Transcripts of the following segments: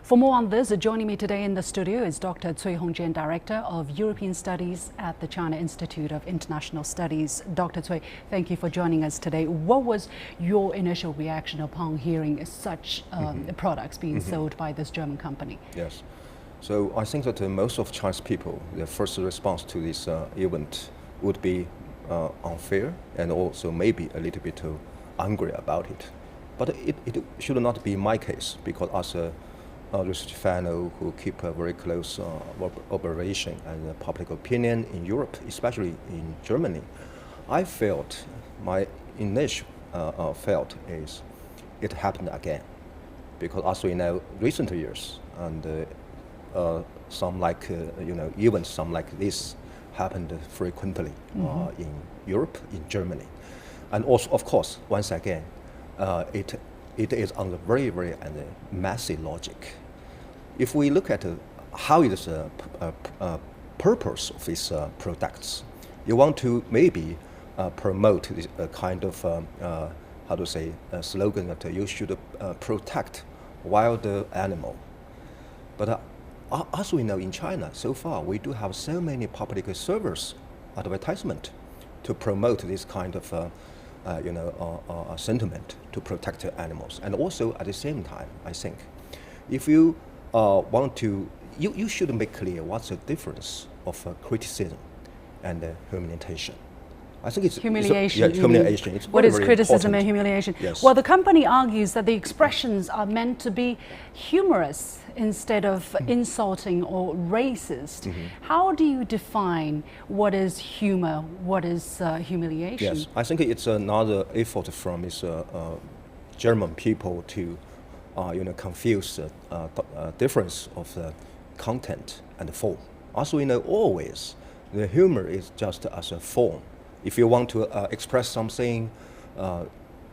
For more on this, joining me today in the studio is Dr. Cui Hongjian, Director of European Studies at the China Institute of International Studies. Dr. Cui, thank you for joining us today. What was your initial reaction upon hearing such products being sold by this German company? Yes. So I think that most of Chinese people, their first response to this event would be unfair and also maybe a little bit angry about it. But it should not be my case, because as a research fellow who keep a very close observation and public opinion in Europe, especially in Germany, I felt, my initial felt is it happened again. Because as we know, recent years, and some like, events some like this happened frequently in Europe, in Germany. And also, of course, once again, it is on the very, very massive logic. If we look at how it is purpose of these products, you want to maybe promote this kind of, how to say, slogan that you should protect wild animal. But as we know in China, so far, we do have so many public service advertisement to promote this kind of sentiment to protect animals. And also at the same time, I think, if you want to, you should make clear what's the difference of criticism and humiliation. I think it's humiliation. Humiliation. It's what very, is very criticism important. and humiliation? Yes. Well, the company argues that the expressions are meant to be humorous instead of insulting or racist. How do you define what is humor, what is humiliation? Yes, I think it's another effort from these German people to, confuse the difference of the content and the form. As we know, always the humor is just as a form. If you want to express something,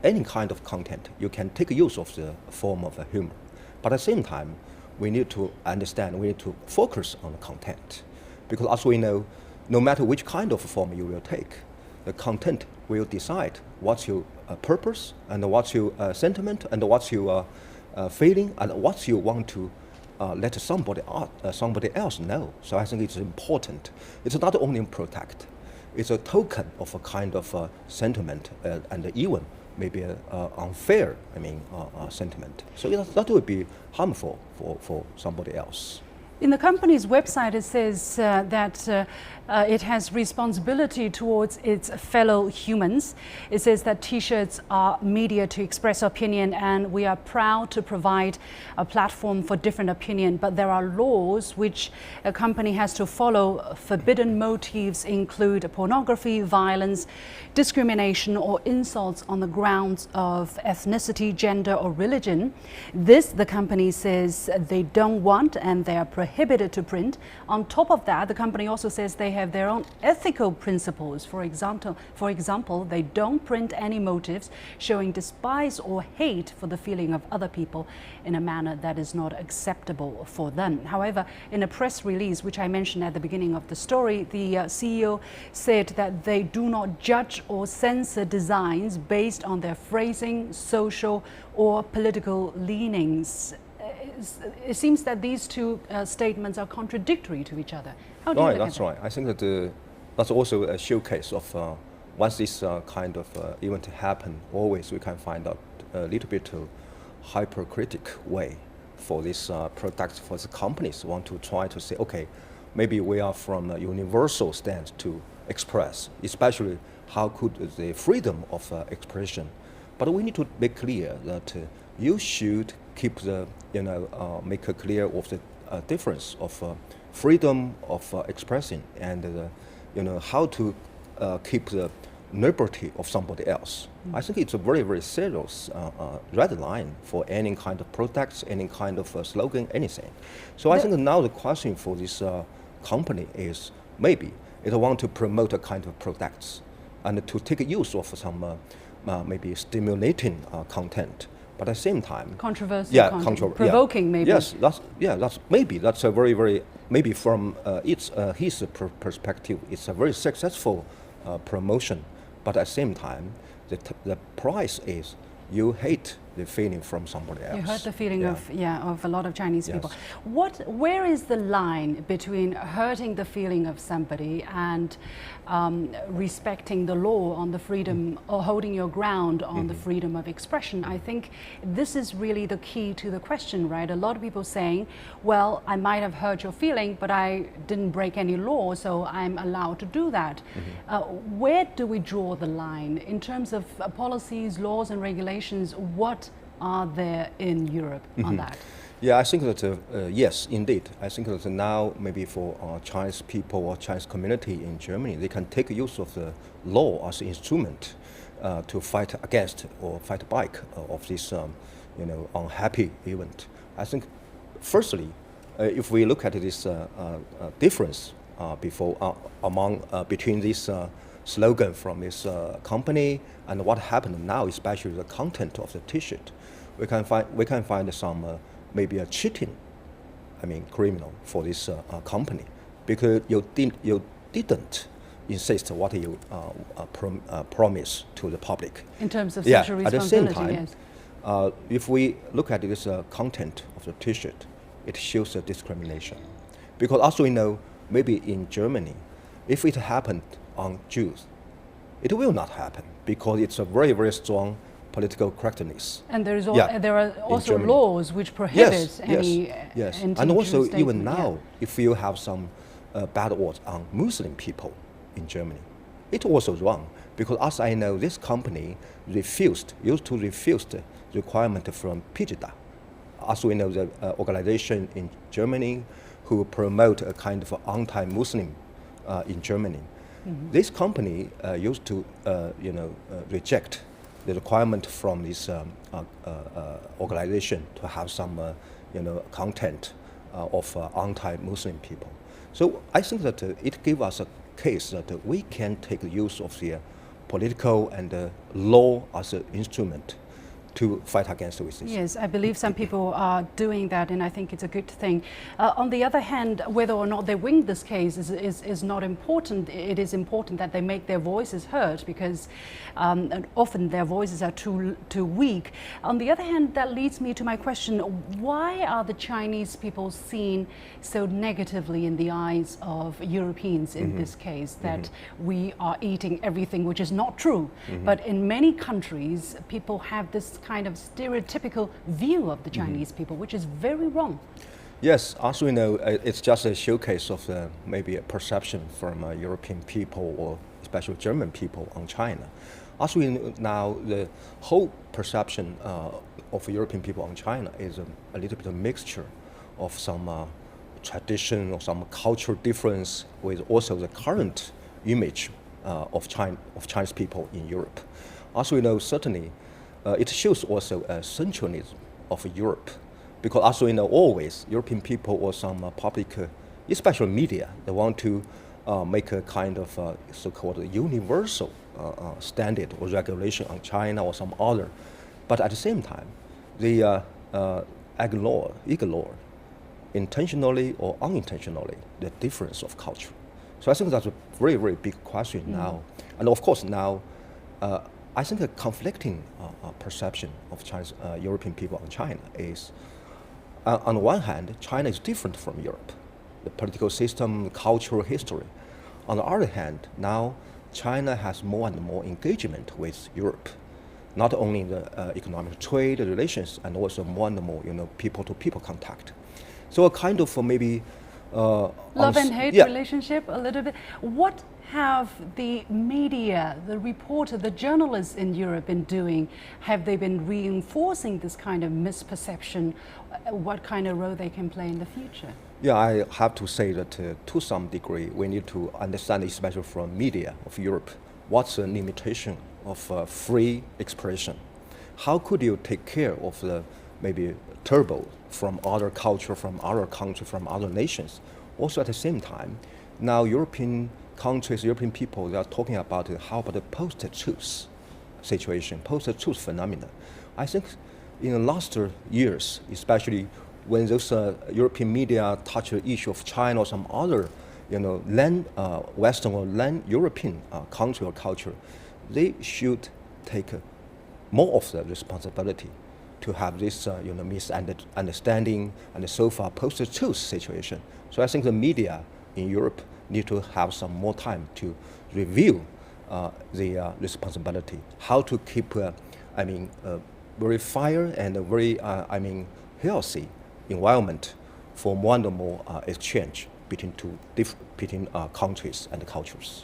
any kind of content, you can take use of the form of the humor. But at the same time, we need to understand, we need to focus on the content. Because as we know, no matter which kind of form you will take, the content will decide what's your purpose, and what's your sentiment, and what's your feeling, and what you want to let somebody else know. So I think it's important. It's not only protect. It's a token of a kind of sentiment and even maybe unfair, sentiment. So that would be harmful for somebody else. In the company's website, it says that it has responsibility towards its fellow humans. It says that T-shirts are media to express opinion, and we are proud to provide a platform for different opinion. But there are laws which a company has to follow. Forbidden motives include pornography, violence, discrimination, or insults on the grounds of ethnicity, gender, or religion. This, the company says, they don't want, and they are prohibited to print. On top of that, the company also says they have their own ethical principles. For example, they don't print any motives showing despise or hate for the feeling of other people in a manner that is not acceptable for them. However, in a press release, which I mentioned at the beginning of the story, the CEO said that they do not judge or censor designs based on their phrasing, social, or political leanings. It seems that these two statements are contradictory to each other. How do you look at that? That's right. I think that that's also a showcase of once this kind of event happen, always we can find out a little bit hypocritical way for this product, for the companies want to try to say, okay, maybe we are from a universal stance to express, especially how could the freedom of expression. But we need to make clear that you should keep the, make it clear of the difference of freedom of expressing and, how to keep the liberty of somebody else. I think it's a very, very serious red line for any kind of products, any kind of slogan, anything. So I think now the question for this company is maybe it want to promote a kind of products and to take use of some maybe stimulating content. But at the same time, controversial content, provoking maybe. Yes, that's a very, very, maybe from his perspective, it's a very successful promotion. But at the same time, the price is you hate the feeling from somebody else. You hurt the feeling of a lot of Chinese Yes. people. Where is the line between hurting the feeling of somebody and respecting the law on the freedom or holding your ground on the freedom of expression? I think this is really the key to the question, right? A lot of people saying, well, I might have hurt your feeling, but I didn't break any law, so I'm allowed to do that. Where do we draw the line in terms of policies, laws and regulations? What are there in Europe on that? Yeah, I think that, yes, indeed. I think that now maybe for Chinese people or Chinese community in Germany, they can take use of the law as an instrument to fight against or fight back of this, unhappy event. I think, firstly, if we look at this difference between this slogan from this company and what happened now, especially the content of the T-shirt, we can find some maybe a cheating, criminal for this company, because you didn't insist what you promise to the public. In terms of social responsibility, at the same time, yes. If we look at this content of the T-shirt, it shows a discrimination, because as we know, maybe in Germany, if it happened on Jews, it will not happen because it's a very, very strong political correctness. And there are also laws which prohibit any and also statement, even now, if you have some bad words on Muslim people in Germany, it's also wrong, because as I know, this company used to refuse the requirement from PGDA. As we know, the organization in Germany who promote a kind of anti-Muslim in Germany. This company used to reject the requirement from this organization to have some content of anti-Muslim people. So I think that it gives us a case that we can take use of the political and law as an instrument to fight against racism. Yes, I believe some people are doing that, and I think it's a good thing. On the other hand, whether or not they win this case is not important. It is important that they make their voices heard, because often their voices are too weak. On the other hand, that leads me to my question: why are the Chinese people seen so negatively in the eyes of Europeans in this case, that we are eating everything, which is not true? But in many countries, people have this kind of stereotypical view of the Chinese people, which is very wrong. Yes, as we know, it's just a showcase of maybe a perception from European people, or especially German people, on China. As we know now, the whole perception of European people on China is a little bit of mixture of some tradition or some cultural difference with also the current image of Chinese people in Europe. As we know, certainly, it shows also a centralism of Europe, because as we know, always European people or some public, especially media, they want to make a kind of so-called universal standard or regulation on China or some other, but at the same time, they ignore intentionally or unintentionally the difference of culture. So I think that's a very, very big question now, and of course now. I think a conflicting perception of Chinese, European people on China is, on the one hand, China is different from Europe, the political system, cultural history. On the other hand, now China has more and more engagement with Europe, not only in the economic trade relations, and also more and more, people-to-people contact. So a kind of maybe love and hate relationship a little bit. What have the media, the reporter, the journalists in Europe been doing? Have they been reinforcing this kind of misperception? What kind of role they can play in the future? Yeah, I have to say that to some degree, we need to understand, especially from media of Europe, what's the limitation of free expression. How could you take care of the maybe turbo from other culture, from other countries, from other nations? Also at the same time, now European countries, European people, they are talking about how about the post-truth situation, post-truth phenomena. I think in the last years, especially when those European media touch the issue of China or some other, Western or European country or culture, they should take more of the responsibility to have this misunderstanding and so far post-truth situation. So I think the media in Europe need to have some more time to review the responsibility, how to keep very fair and a very healthy environment for more and more exchange between countries and cultures.